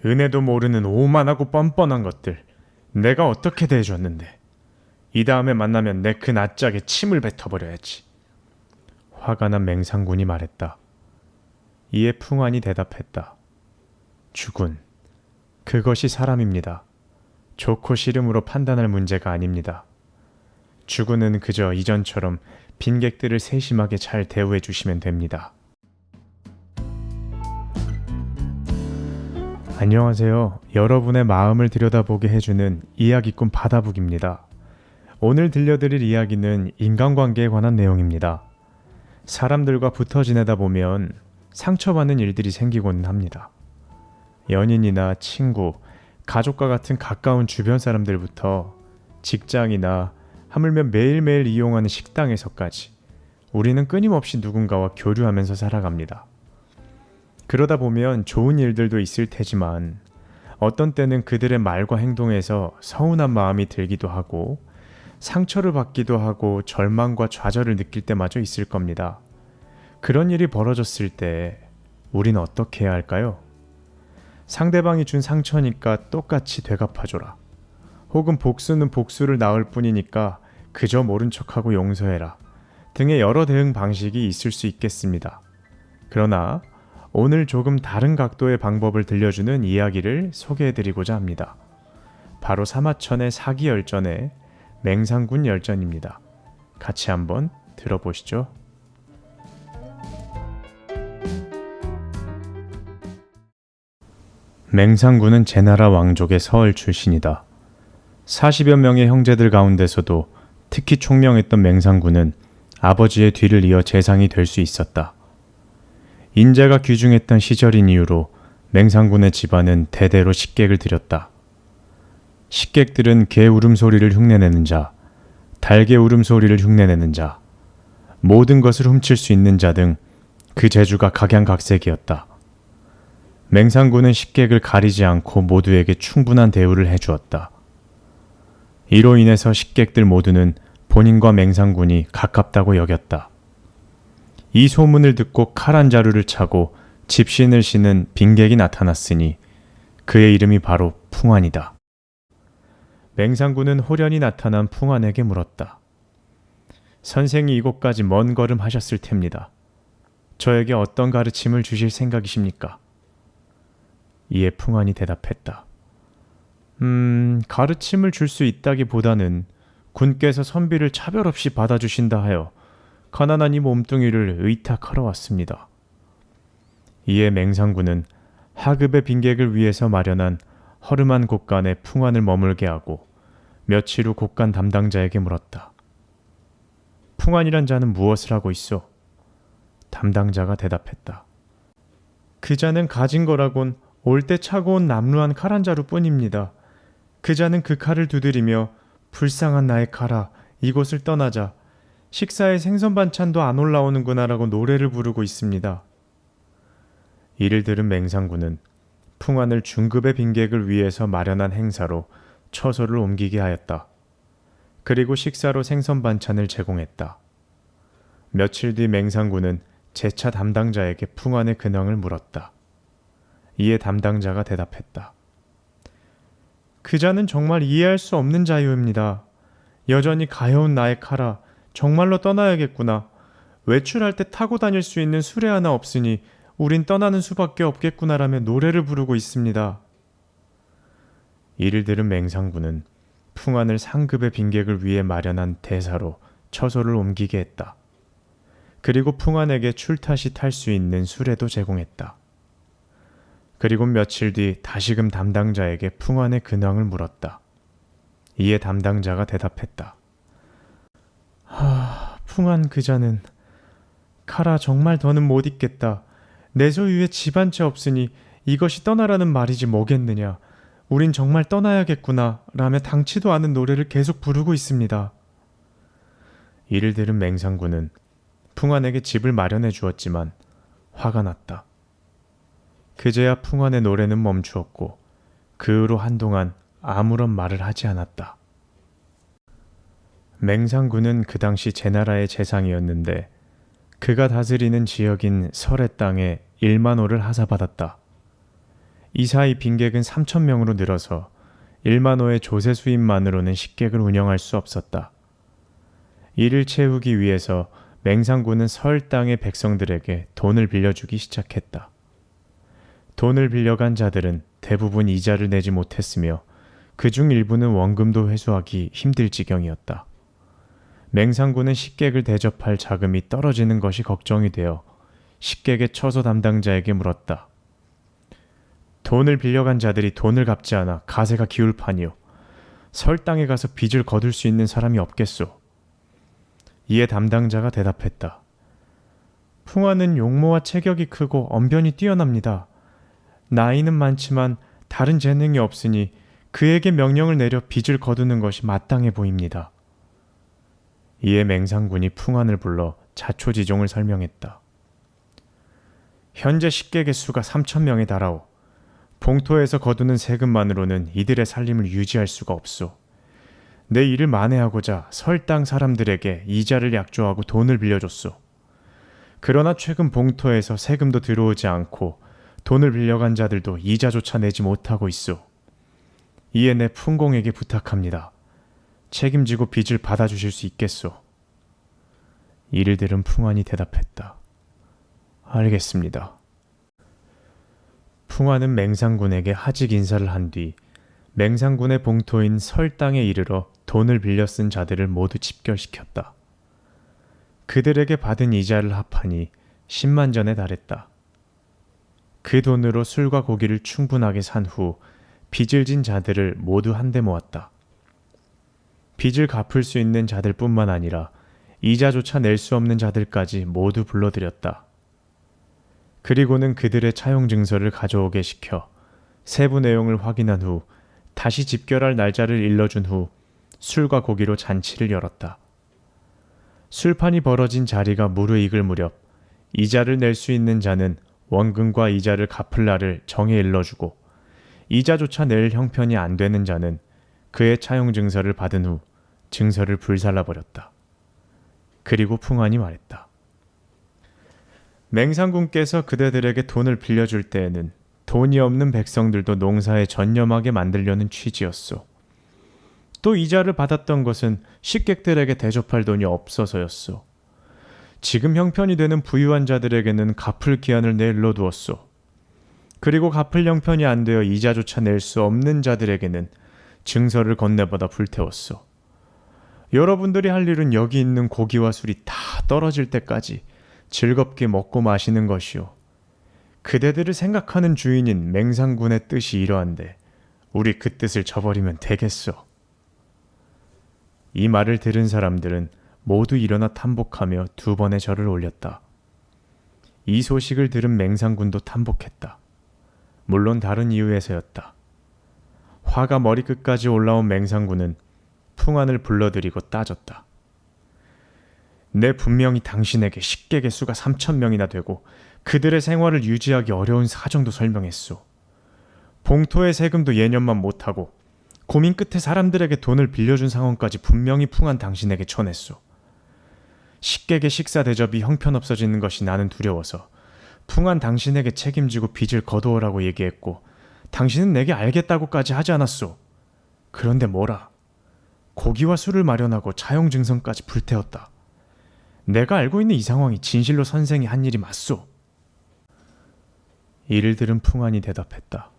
은혜도 모르는 오만하고 뻔뻔한 것들. 내가 어떻게 대해줬는데. 이 다음에 만나면 내 그 낯짝에 침을 뱉어버려야지. 화가 난 맹상군이 말했다. 이에 풍안이 대답했다. 주군, 그것이 사람입니다. 좋고 싫음으로 판단할 문제가 아닙니다. 주군은 그저 이전처럼 빈객들을 세심하게 잘 대우해 주시면 됩니다. 안녕하세요. 여러분의 마음을 들여다보게 해주는 이야기꾼 바다북입니다. 오늘 들려드릴 이야기는 인간관계에 관한 내용입니다. 사람들과 붙어 지내다 보면 상처받는 일들이 생기곤 합니다. 연인이나 친구, 가족과 같은 가까운 주변 사람들부터 직장이나 하물며 매일매일 이용하는 식당에서까지 우리는 끊임없이 누군가와 교류하면서 살아갑니다. 그러다 보면 좋은 일들도 있을 테지만 어떤 때는 그들의 말과 행동에서 서운한 마음이 들기도 하고 상처를 받기도 하고 절망과 좌절을 느낄 때마저 있을 겁니다. 그런 일이 벌어졌을 때 우린 어떻게 해야 할까요? 상대방이 준 상처니까 똑같이 되갚아줘라. 혹은 복수는 복수를 낳을 뿐이니까 그저 모른 척하고 용서해라. 등의 여러 대응 방식이 있을 수 있겠습니다. 그러나 오늘 조금 다른 각도의 방법을 들려주는 이야기를 소개해드리고자 합니다. 바로 사마천의 사기 열전의 맹상군 열전입니다. 같이 한번 들어보시죠. 맹상군은 제나라 왕족의 서얼 출신이다. 40여 명의 형제들 가운데서도 특히 총명했던 맹상군은 아버지의 뒤를 이어 재상이 될 수 있었다. 인자가 귀중했던 시절인 이유로 맹상군의 집안은 대대로 식객을 들였다. 식객들은 개 울음소리를 흉내내는 자, 달개 울음소리를 흉내내는 자, 모든 것을 훔칠 수 있는 자 등 그 재주가 각양각색이었다. 맹상군은 식객을 가리지 않고 모두에게 충분한 대우를 해주었다. 이로 인해서 식객들 모두는 본인과 맹상군이 가깝다고 여겼다. 이 소문을 듣고 칼 한 자루를 차고 집신을 신은 빈객이 나타났으니 그의 이름이 바로 풍안이다. 맹상군은 호련히 나타난 풍안에게 물었다. 선생이 이곳까지 먼 걸음 하셨을 텐입니다. 저에게 어떤 가르침을 주실 생각이십니까? 이에 풍안이 대답했다. 가르침을 줄 수 있다기보다는 군께서 선비를 차별 없이 받아주신다 하여 가난한 이 몸뚱이를 의탁하러 왔습니다. 이에 맹상군은 하급의 빈객을 위해서 마련한 허름한 곳간에 풍안을 머물게 하고 며칠 후 곳간 담당자에게 물었다. 풍안이란 자는 무엇을 하고 있소? 담당자가 대답했다. 그 자는 가진 거라곤 올 때 차고 온 남루한 칼 한 자루 뿐입니다. 그 자는 그 칼을 두드리며 불쌍한 나의 칼아, 이곳을 떠나자. 식사에 생선 반찬도 안 올라오는구나 라고 노래를 부르고 있습니다. 이를 들은 맹상군은 풍안을 중급의 빈객을 위해서 마련한 행사로 처소를 옮기게 하였다. 그리고 식사로 생선 반찬을 제공했다. 며칠 뒤 맹상군은 재차 담당자에게 풍안의 근황을 물었다. 이에 담당자가 대답했다. 그 자는 정말 이해할 수 없는 자유입니다. 여전히 가여운 나의 칼아, 정말로 떠나야겠구나. 외출할 때 타고 다닐 수 있는 수레 하나 없으니 우린 떠나는 수밖에 없겠구나라며 노래를 부르고 있습니다. 이를 들은 맹상군은 풍안을 상급의 빈객을 위해 마련한 대사로 처소를 옮기게 했다. 그리고 풍안에게 출타시 탈 수 있는 수레도 제공했다. 그리고 며칠 뒤 다시금 담당자에게 풍안의 근황을 물었다. 이에 담당자가 대답했다. 풍안 그자는 카라 정말 더는 못 있겠다. 내 소유에 집 한 채 없으니 이것이 떠나라는 말이지 뭐겠느냐. 우린 정말 떠나야겠구나 라며 당치도 않은 노래를 계속 부르고 있습니다. 이를 들은 맹상군은 풍안에게 집을 마련해 주었지만 화가 났다. 그제야 풍안의 노래는 멈추었고 그 후로 한동안 아무런 말을 하지 않았다. 맹상군은 그 당시 제나라의 재상이었는데 그가 다스리는 지역인 설의 땅에 1만 호를 하사받았다. 이 사이 빈객은 3,000명으로 늘어서 1만 호의 조세 수입만으로는 식객을 운영할 수 없었다. 이를 채우기 위해서 맹상군은 설 땅의 백성들에게 돈을 빌려주기 시작했다. 돈을 빌려간 자들은 대부분 이자를 내지 못했으며 그중 일부는 원금도 회수하기 힘들 지경이었다. 맹상군은 식객을 대접할 자금이 떨어지는 것이 걱정이 되어 식객의 처소 담당자에게 물었다. 돈을 빌려간 자들이 돈을 갚지 않아 가세가 기울 판이오. 설 땅에 가서 빚을 거둘 수 있는 사람이 없겠소. 이에 담당자가 대답했다. 풍화는 용모와 체격이 크고 언변이 뛰어납니다. 나이는 많지만 다른 재능이 없으니 그에게 명령을 내려 빚을 거두는 것이 마땅해 보입니다. 이에 맹상군이 풍환을 불러 자초지종을 설명했다. 현재 식객의 수가 3,000명에 달하오. 봉토에서 거두는 세금만으로는 이들의 살림을 유지할 수가 없소. 내 일을 만회하고자 설 땅 사람들에게 이자를 약조하고 돈을 빌려줬소. 그러나 최근 봉토에서 세금도 들어오지 않고 돈을 빌려간 자들도 이자조차 내지 못하고 있소. 이에 내 풍공에게 부탁합니다. 책임지고 빚을 받아주실 수 있겠소. 이를 들은 풍환이 대답했다. 알겠습니다. 풍환은 맹상군에게 하직 인사를 한 뒤 맹상군의 봉토인 설 땅에 이르러 돈을 빌려 쓴 자들을 모두 집결시켰다. 그들에게 받은 이자를 합하니 10만 전에 달했다. 그 돈으로 술과 고기를 충분하게 산 후 빚을 진 자들을 모두 한데 모았다. 빚을 갚을 수 있는 자들뿐만 아니라 이자조차 낼 수 없는 자들까지 모두 불러들였다. 그리고는 그들의 차용 증서를 가져오게 시켜 세부 내용을 확인한 후 다시 집결할 날짜를 일러준 후 술과 고기로 잔치를 열었다. 술판이 벌어진 자리가 무르익을 무렵 이자를 낼 수 있는 자는 원금과 이자를 갚을 날을 정해 일러주고 이자조차 낼 형편이 안 되는 자는 그의 차용 증서를 받은 후 증서를 불살라버렸다. 그리고 풍환이 말했다. 맹상군께서 그대들에게 돈을 빌려줄 때에는 돈이 없는 백성들도 농사에 전념하게 만들려는 취지였소. 또 이자를 받았던 것은 식객들에게 대접할 돈이 없어서였소. 지금 형편이 되는 부유한 자들에게는 갚을 기한을 내일러 두었소. 그리고 갚을 형편이 안 되어 이자조차 낼 수 없는 자들에게는 증서를 건네받아 불태웠소. 여러분들이 할 일은 여기 있는 고기와 술이 다 떨어질 때까지 즐겁게 먹고 마시는 것이오. 그대들을 생각하는 주인인 맹상군의 뜻이 이러한데 우리 그 뜻을 저버리면 되겠소. 이 말을 들은 사람들은 모두 일어나 탄복하며 2번의 절을 올렸다. 이 소식을 들은 맹상군도 탄복했다. 물론 다른 이유에서였다. 화가 머리끝까지 올라온 맹상군은 풍환을 불러들이고 따졌다. 내 분명히 당신에게 식객의 수가 3,000명이나 되고 그들의 생활을 유지하기 어려운 사정도 설명했소. 봉토의 세금도 예년만 못하고 고민 끝에 사람들에게 돈을 빌려준 상황까지 분명히 풍한 당신에게 전했소. 식객의 식사 대접이 형편없어지는 것이 나는 두려워서 풍한 당신에게 책임지고 빚을 거두어라고 얘기했고 당신은 내게 알겠다고까지 하지 않았소. 그런데 뭐라? 고기와 술을 마련하고 차용 증서까지 불태웠다. 내가 알고 있는 이 상황이 진실로 선생이 한 일이 맞소. 이를 들은 풍환이 대답했다.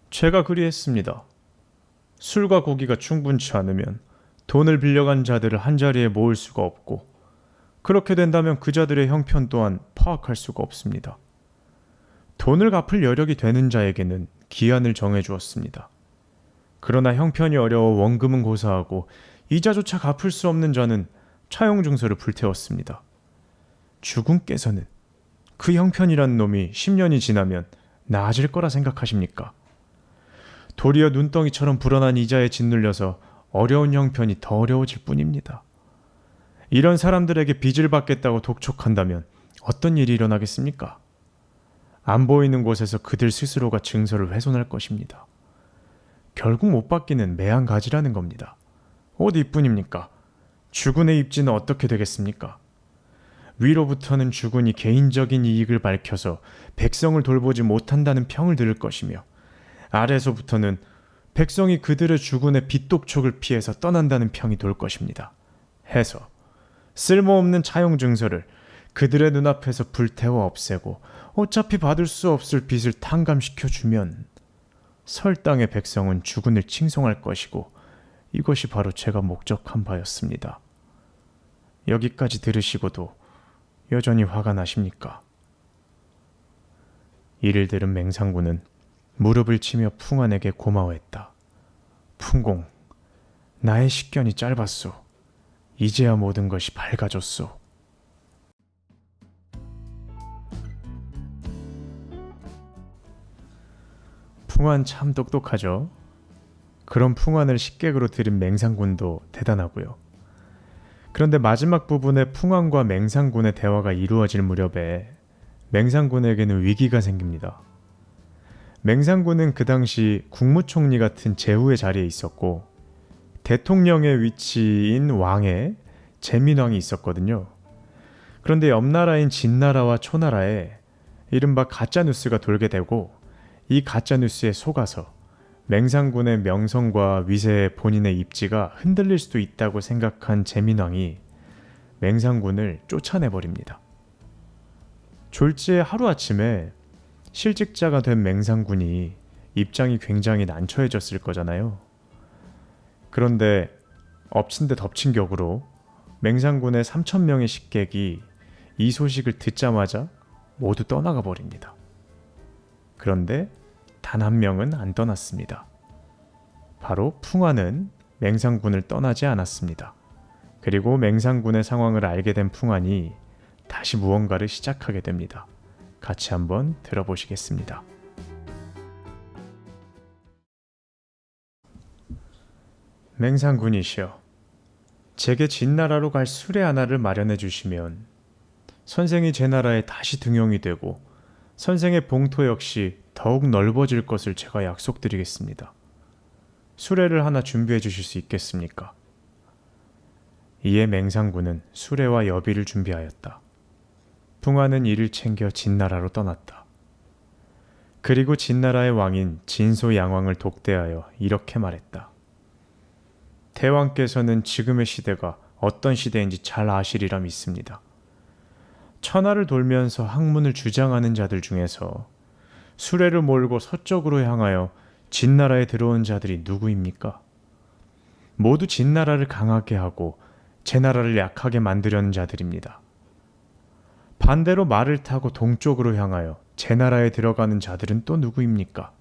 제가 그리했습니다. 술과 고기가 충분치 않으면 돈을 빌려간 자들을 한자리에 모을 수가 없고 그렇게 된다면 그 자들의 형편 또한 파악할 수가 없습니다. 돈을 갚을 여력이 되는 자에게는 기한을 정해주었습니다. 그러나 형편이 어려워 원금은 고사하고 이자조차 갚을 수 없는 자는 차용 증서를 불태웠습니다. 주군께서는 그 형편이란 놈이 10년이 지나면 나아질 거라 생각하십니까? 도리어 눈덩이처럼 불어난 이자에 짓눌려서 어려운 형편이 더 어려워질 뿐입니다. 이런 사람들에게 빚을 받겠다고 독촉한다면 어떤 일이 일어나겠습니까? 안 보이는 곳에서 그들 스스로가 증서를 훼손할 것입니다. 결국 못 받기는 매한가지라는 겁니다. 어디뿐입니까? 주군의 입지는 어떻게 되겠습니까? 위로부터는 주군이 개인적인 이익을 밝혀서 백성을 돌보지 못한다는 평을 들을 것이며 아래서부터는 백성이 그들의 주군의 빗독촉을 피해서 떠난다는 평이 돌 것입니다. 해서 쓸모없는 차용 증서를 그들의 눈앞에서 불태워 없애고 어차피 받을 수 없을 빚을 탕감시켜 주면 설당의 백성은 주군을 칭송할 것이고 이것이 바로 제가 목적한 바였습니다. 여기까지 들으시고도 여전히 화가 나십니까? 이를 들은 맹상군은 무릎을 치며 풍안에게 고마워했다. 풍공, 나의 식견이 짧았소. 이제야 모든 것이 밝아졌소. 풍안 참 똑똑하죠. 그런 풍안을 식객으로 들인 맹상군도 대단하고요. 그런데 마지막 부분에 풍안과 맹상군의 대화가 이루어질 무렵에 맹상군에게는 위기가 생깁니다. 맹상군은 그 당시 국무총리 같은 제후의 자리에 있었고 대통령의 위치인 왕에 제민왕이 있었거든요. 그런데 옆 나라인 진나라와 초나라에 이른바 가짜뉴스가 돌게 되고 이 가짜뉴스에 속아서 맹상군의 명성과 위세에 본인의 입지가 흔들릴 수도 있다고 생각한 제민왕이 맹상군을 쫓아내버립니다. 졸지에 하루아침에 실직자가 된 맹상군이 입장이 굉장히 난처해졌을 거잖아요. 그런데 엎친 데 덮친 격으로 맹상군의 3,000명의 식객이 이 소식을 듣자마자 모두 떠나가 버립니다. 그런데 단 한 명은 안 떠났습니다. 바로 풍안은 맹상군을 떠나지 않았습니다. 그리고 맹상군의 상황을 알게 된 풍안이 다시 무언가를 시작하게 됩니다. 같이 한번 들어보시겠습니다. 맹상군이시여, 제게 진나라로 갈 수레 하나를 마련해 주시면 선생이 제 나라에 다시 등용이 되고 선생의 봉토 역시 더욱 넓어질 것을 제가 약속드리겠습니다. 수레를 하나 준비해 주실 수 있겠습니까? 이에 맹상군은 수레와 여비를 준비하였다. 풍안은 이를 챙겨 진나라로 떠났다. 그리고 진나라의 왕인 진소양왕을 독대하여 이렇게 말했다. 대왕께서는 지금의 시대가 어떤 시대인지 잘 아시리라 믿습니다. 천하를 돌면서 학문을 주장하는 자들 중에서 수레를 몰고 서쪽으로 향하여 진나라에 들어온 자들이 누구입니까? 모두 진나라를 강하게 하고 제 나라를 약하게 만들려는 자들입니다. 반대로 말을 타고 동쪽으로 향하여 제 나라에 들어가는 자들은 또 누구입니까?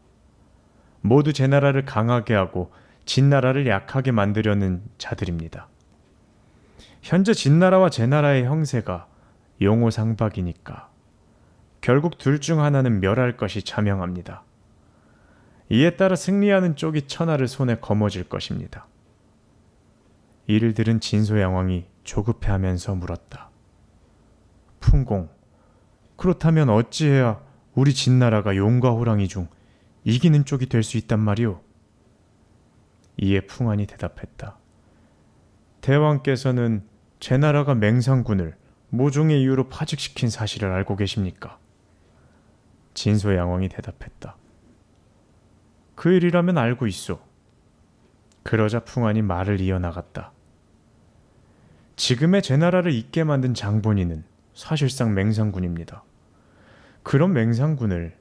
모두 제 나라를 강하게 하고 진나라를 약하게 만들려는 자들입니다. 현재 진나라와 제 나라의 형세가 용호상박이니까 결국 둘 중 하나는 멸할 것이 자명합니다. 이에 따라 승리하는 쪽이 천하를 손에 거머쥘 것입니다. 이를 들은 진소양왕이 조급해하면서 물었다. 풍공, 그렇다면 어찌해야 우리 진나라가 용과 호랑이 중 이기는 쪽이 될 수 있단 말이오? 이에 풍안이 대답했다. 대왕께서는 제 나라가 맹상군을 모종의 이유로 파직시킨 사실을 알고 계십니까? 진소양왕이 대답했다. 그 일이라면 알고 있소. 그러자 풍안이 말을 이어나갔다. 지금의 제 나라를 잇게 만든 장본인은 사실상 맹상군입니다. 그런 맹상군을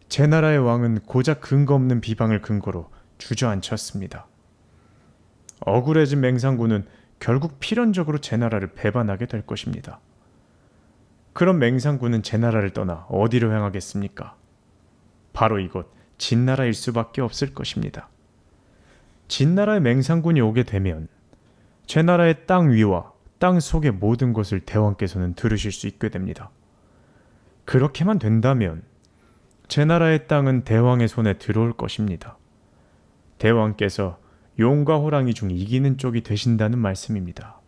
제 나라의 왕은 고작 근거 없는 비방을 근거로 주저앉혔습니다. 억울해진 맹상군은 결국 필연적으로 제 나라를 배반하게 될 것입니다. 그럼 맹상군은 제 나라를 떠나 어디로 향하겠습니까? 바로 이곳 진나라일 수밖에 없을 것입니다. 진나라의 맹상군이 오게 되면 제 나라의 땅 위와 땅 속의 모든 것을 대왕께서는 들으실 수 있게 됩니다. 그렇게만 된다면 제 나라의 땅은 대왕의 손에 들어올 것입니다. 대왕께서 용과 호랑이 중 이기는 쪽이 되신다는 말씀입니다.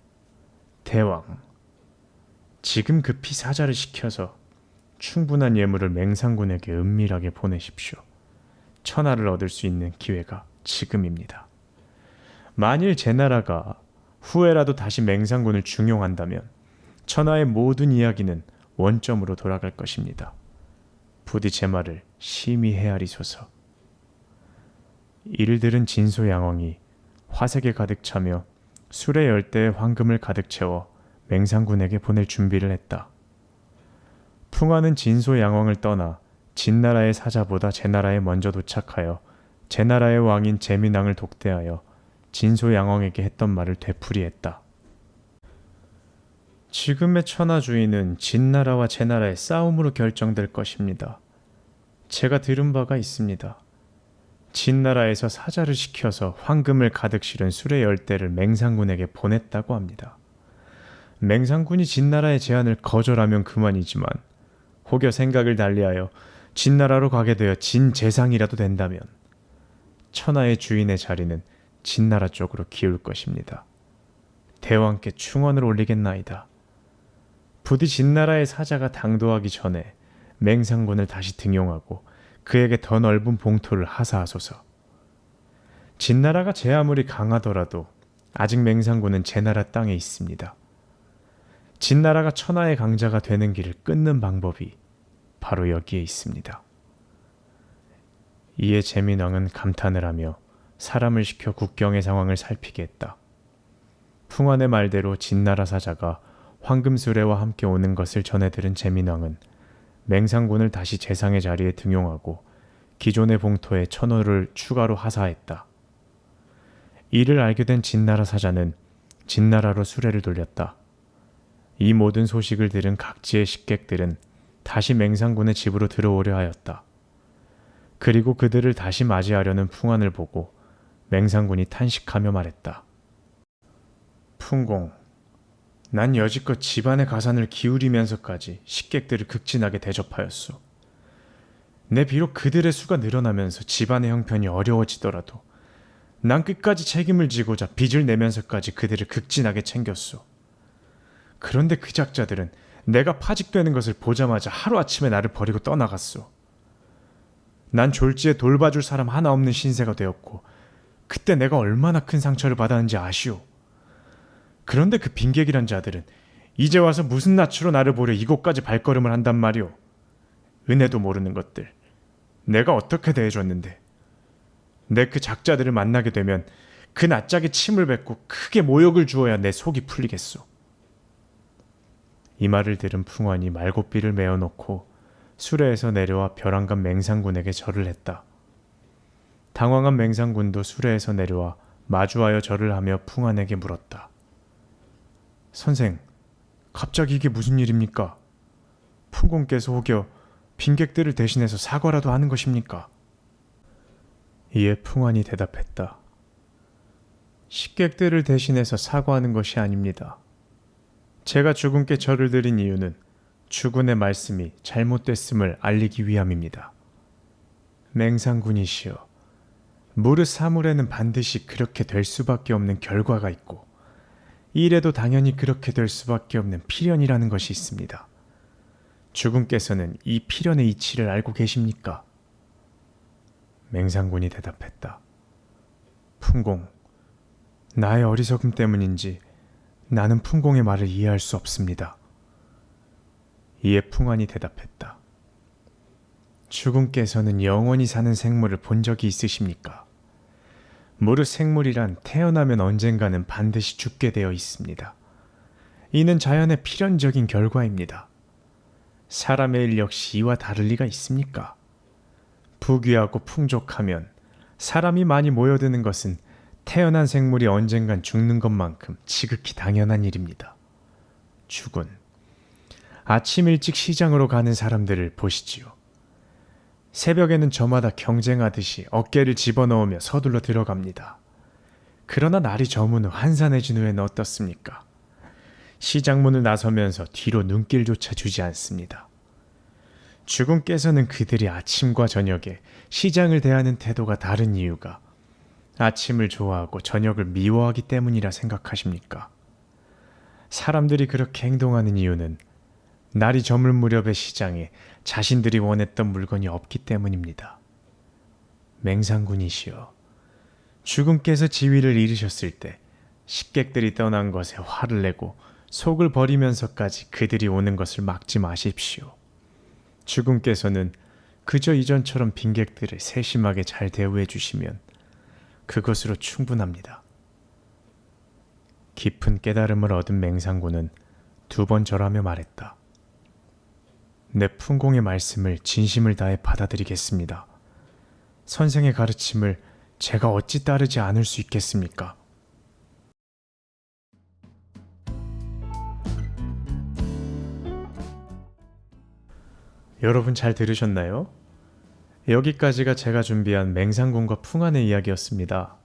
대왕, 지금 급히 사자를 시켜서 충분한 예물을 맹상군에게 은밀하게 보내십시오. 천하를 얻을 수 있는 기회가 지금입니다. 만일 제 나라가 후회라도 다시 맹상군을 중용한다면 천하의 모든 이야기는 원점으로 돌아갈 것입니다. 부디 제 말을 심히 헤아리소서. 이를 들은 진소양왕이 화색에 가득 차며 술의 열대에 황금을 가득 채워 맹상군에게 보낼 준비를 했다. 풍화는 진소양왕을 떠나 진나라의 사자보다 제나라에 먼저 도착하여 제나라의 왕인 제민왕을 독대하여 진소양왕에게 했던 말을 되풀이했다. 지금의 천하주의는 진나라와 제나라의 싸움으로 결정될 것입니다. 제가 들은 바가 있습니다. 진나라에서 사자를 시켜서 황금을 가득 실은 술의 열대를 맹상군에게 보냈다고 합니다. 맹상군이 진나라의 제안을 거절하면 그만이지만 혹여 생각을 달리하여 진나라로 가게 되어 진재상이라도 된다면 천하의 주인의 자리는 진나라 쪽으로 기울 것입니다. 대왕께 충언을 올리겠나이다. 부디 진나라의 사자가 당도하기 전에 맹상군을 다시 등용하고 그에게 더 넓은 봉토를 하사하소서. 진나라가 제 아무리 강하더라도 아직 맹상군은 제나라 땅에 있습니다. 진나라가 천하의 강자가 되는 길을 끊는 방법이 바로 여기에 있습니다. 이에 제민왕은 감탄을 하며 사람을 시켜 국경의 상황을 살피게 했다. 풍환의 말대로 진나라 사자가 황금수레와 함께 오는 것을 전해들은 제민왕은 맹상군을 다시 재상의 자리에 등용하고 기존의 봉토에 천호를 추가로 하사했다. 이를 알게 된 진나라 사자는 진나라로 수레를 돌렸다. 이 모든 소식을 들은 각지의 식객들은 다시 맹상군의 집으로 들어오려 하였다. 그리고 그들을 다시 맞이하려는 풍환을 보고 맹상군이 탄식하며 말했다. 풍공, 난 여지껏 집안의 가산을 기울이면서까지 식객들을 극진하게 대접하였소. 내 비록 그들의 수가 늘어나면서 집안의 형편이 어려워지더라도 난 끝까지 책임을 지고자 빚을 내면서까지 그들을 극진하게 챙겼소. 그런데 그 작자들은 내가 파직되는 것을 보자마자 하루아침에 나를 버리고 떠나갔소. 난 졸지에 돌봐줄 사람 하나 없는 신세가 되었고 그때 내가 얼마나 큰 상처를 받았는지 아시오. 그런데 그 빈객이란 자들은 이제 와서 무슨 낯으로 나를 보려 이곳까지 발걸음을 한단 말이오. 은혜도 모르는 것들. 내가 어떻게 대해줬는데. 내 그 작자들을 만나게 되면 그 낯짝에 침을 뱉고 크게 모욕을 주어야 내 속이 풀리겠소. 이 말을 들은 풍환이 말곶비를 메어놓고 수레에서 내려와 벼랑간 맹상군에게 절을 했다. 당황한 맹상군도 수레에서 내려와 마주하여 절을 하며 풍환에게 물었다. 선생, 갑자기 이게 무슨 일입니까? 풍공께서 혹여 빈객들을 대신해서 사과라도 하는 것입니까? 이에 풍환이 대답했다. 식객들을 대신해서 사과하는 것이 아닙니다. 제가 주군께 절을 드린 이유는 주군의 말씀이 잘못됐음을 알리기 위함입니다. 맹상군이시여, 무릇 사물에는 반드시 그렇게 될 수밖에 없는 결과가 있고 일에도 당연히 그렇게 될 수밖에 없는 필연이라는 것이 있습니다. 주군께서는 이 필연의 이치를 알고 계십니까? 맹상군이 대답했다. 풍공, 나의 어리석음 때문인지 나는 풍공의 말을 이해할 수 없습니다. 이에 풍환이 대답했다. 주군께서는 영원히 사는 생물을 본 적이 있으십니까? 무릇 생물이란 태어나면 언젠가는 반드시 죽게 되어 있습니다. 이는 자연의 필연적인 결과입니다. 사람의 일 역시 이와 다를 리가 있습니까? 부귀하고 풍족하면 사람이 많이 모여드는 것은 태어난 생물이 언젠간 죽는 것만큼 지극히 당연한 일입니다. 주군, 아침 일찍 시장으로 가는 사람들을 보시지요. 새벽에는 저마다 경쟁하듯이 어깨를 집어넣으며 서둘러 들어갑니다. 그러나 날이 저문 후 한산해진 후에는 어떻습니까? 시장문을 나서면서 뒤로 눈길조차 주지 않습니다. 주군께서는 그들이 아침과 저녁에 시장을 대하는 태도가 다른 이유가 아침을 좋아하고 저녁을 미워하기 때문이라 생각하십니까? 사람들이 그렇게 행동하는 이유는 날이 저물 무렵의 시장에 자신들이 원했던 물건이 없기 때문입니다. 맹상군이시여, 주군께서 지위를 잃으셨을 때 식객들이 떠난 것에 화를 내고 속을 버리면서까지 그들이 오는 것을 막지 마십시오. 주군께서는 그저 이전처럼 빈객들을 세심하게 잘 대우해 주시면 그것으로 충분합니다. 깊은 깨달음을 얻은 맹상군은 두 번 절하며 말했다. 내 풍공의 말씀을 진심을 다해 받아들이겠습니다. 선생의 가르침을 제가 어찌 따르지 않을 수 있겠습니까? 여러분 잘 들으셨나요? 여기까지가 제가 준비한 맹상군과 풍안의 이야기였습니다.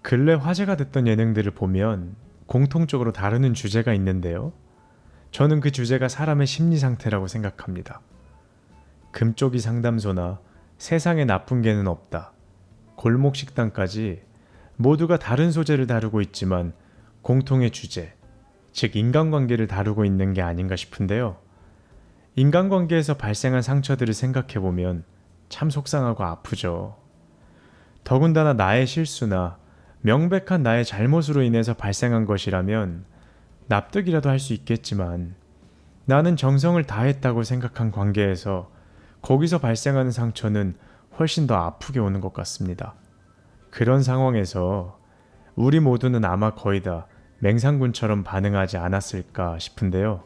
근래 화제가 됐던 예능들을 보면 공통적으로 다루는 주제가 있는데요. 저는 그 주제가 사람의 심리 상태라고 생각합니다. 금쪽이 상담소나 세상에 나쁜 개는 없다, 골목 식당까지 모두가 다른 소재를 다루고 있지만 공통의 주제, 즉 인간관계를 다루고 있는 게 아닌가 싶은데요. 인간관계에서 발생한 상처들을 생각해보면 참 속상하고 아프죠. 더군다나 나의 실수나 명백한 나의 잘못으로 인해서 발생한 것이라면 납득이라도 할 수 있겠지만 나는 정성을 다했다고 생각한 관계에서 거기서 발생하는 상처는 훨씬 더 아프게 오는 것 같습니다. 그런 상황에서 우리 모두는 아마 거의 다 맹상군처럼 반응하지 않았을까 싶은데요.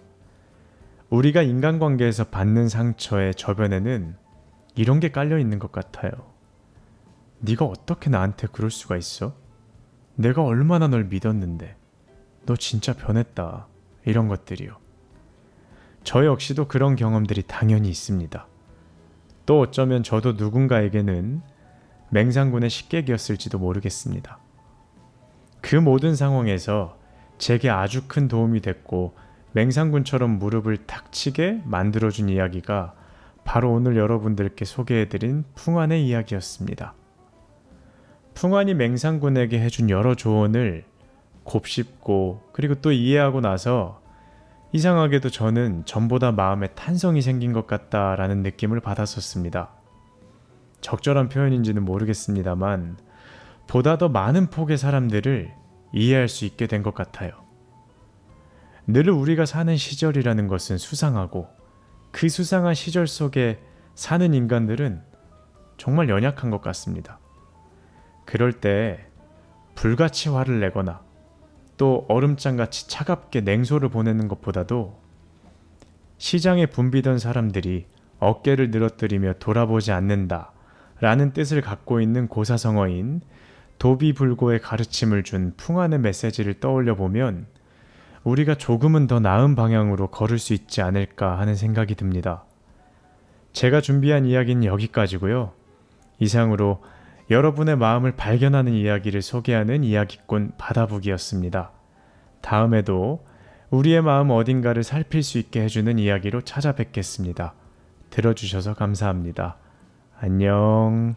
우리가 인간관계에서 받는 상처의 저변에는 이런 게 깔려 있는 것 같아요. 네가 어떻게 나한테 그럴 수가 있어? 내가 얼마나 널 믿었는데 너 진짜 변했다. 이런 것들이요. 저 역시도 그런 경험들이 당연히 있습니다. 또 어쩌면 저도 누군가에게는 맹상군의 식객이었을지도 모르겠습니다. 그 모든 상황에서 제게 아주 큰 도움이 됐고 맹상군처럼 무릎을 탁 치게 만들어준 이야기가 바로 오늘 여러분들께 소개해드린 풍안의 이야기였습니다. 풍안이 맹상군에게 해준 여러 조언을 곱씹고 그리고 또 이해하고 나서 이상하게도 저는 전보다 마음에 탄성이 생긴 것 같다라는 느낌을 받았었습니다. 적절한 표현인지는 모르겠습니다만 보다 더 많은 폭의 사람들을 이해할 수 있게 된 것 같아요. 늘 우리가 사는 시절이라는 것은 수상하고 그 수상한 시절 속에 사는 인간들은 정말 연약한 것 같습니다. 그럴 때 불같이 화를 내거나 또 얼음장같이 차갑게 냉소를 보내는 것보다도 시장에 붐비던 사람들이 어깨를 늘어뜨리며 돌아보지 않는다 라는 뜻을 갖고 있는 고사성어인 도비불고의 가르침을 준 풍안의 메시지를 떠올려 보면 우리가 조금은 더 나은 방향으로 걸을 수 있지 않을까 하는 생각이 듭니다. 제가 준비한 이야기는 여기까지고요. 이상으로 여러분의 마음을 발견하는 이야기를 소개하는 이야기꾼 바다북이었습니다. 다음에도 우리의 마음 어딘가를 살필 수 있게 해주는 이야기로 찾아뵙겠습니다. 들어주셔서 감사합니다. 안녕.